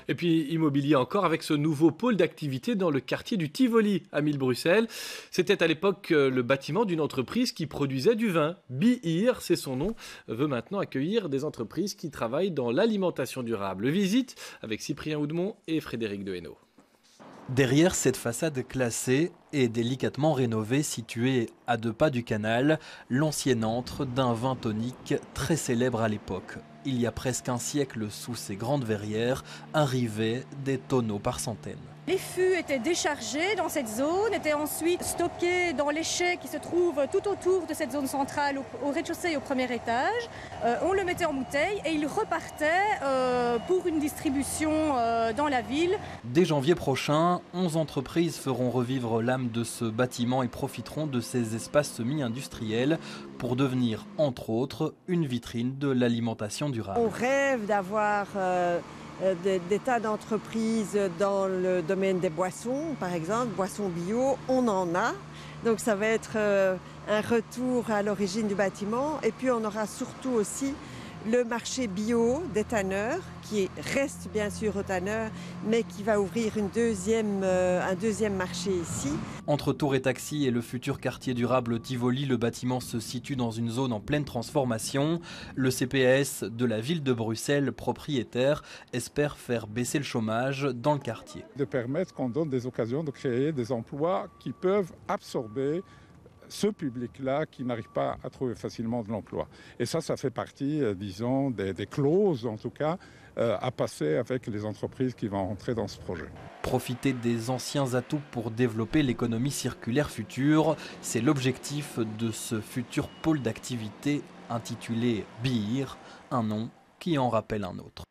Et puis immobilier encore avec ce nouveau pôle d'activité dans le quartier du Tivoli à Mille-Bruxelles. C'était à l'époque le bâtiment d'une entreprise qui produisait du vin. Bihir, c'est son nom, veut maintenant accueillir des entreprises qui travaillent dans l'alimentation durable. Visite avec Cyprien Houdemont et Frédéric Dehaenaut. Derrière cette façade classée et délicatement rénovée située à 2 pas du canal, l'ancien antre d'un vin tonique très célèbre à l'époque. Il y a presque un siècle, sous ces grandes verrières, arrivaient des tonneaux par centaines. Les fûts étaient déchargés dans cette zone, étaient ensuite stockés dans les chais qui se trouvent tout autour de cette zone centrale, au rez-de-chaussée et au premier étage. On le mettait en bouteille et il repartait pour une distribution dans la ville. Dès janvier prochain, 11 entreprises feront revivre l'âme de ce bâtiment et profiteront de ces espaces semi-industriels pour devenir, entre autres, une vitrine de l'alimentation durable. On rêve d'avoir des tas d'entreprises dans le domaine des boissons, par exemple, boissons bio, on en a. Donc ça va être un retour à l'origine du bâtiment. Et puis on aura surtout aussi le marché bio des tanneurs, qui reste bien sûr aux tanneurs, mais qui va ouvrir un deuxième marché ici. Entre Tour et Taxi et le futur quartier durable Tivoli, le bâtiment se situe dans une zone en pleine transformation. Le CPAS de la ville de Bruxelles, propriétaire, espère faire baisser le chômage dans le quartier. De permettre qu'on donne des occasions de créer des emplois qui peuvent absorber ce public-là qui n'arrive pas à trouver facilement de l'emploi. Et ça fait partie, disons, des clauses, en tout cas, à passer avec les entreprises qui vont rentrer dans ce projet. Profiter des anciens atouts pour développer l'économie circulaire future, c'est l'objectif de ce futur pôle d'activité intitulé Bihir, un nom qui en rappelle un autre.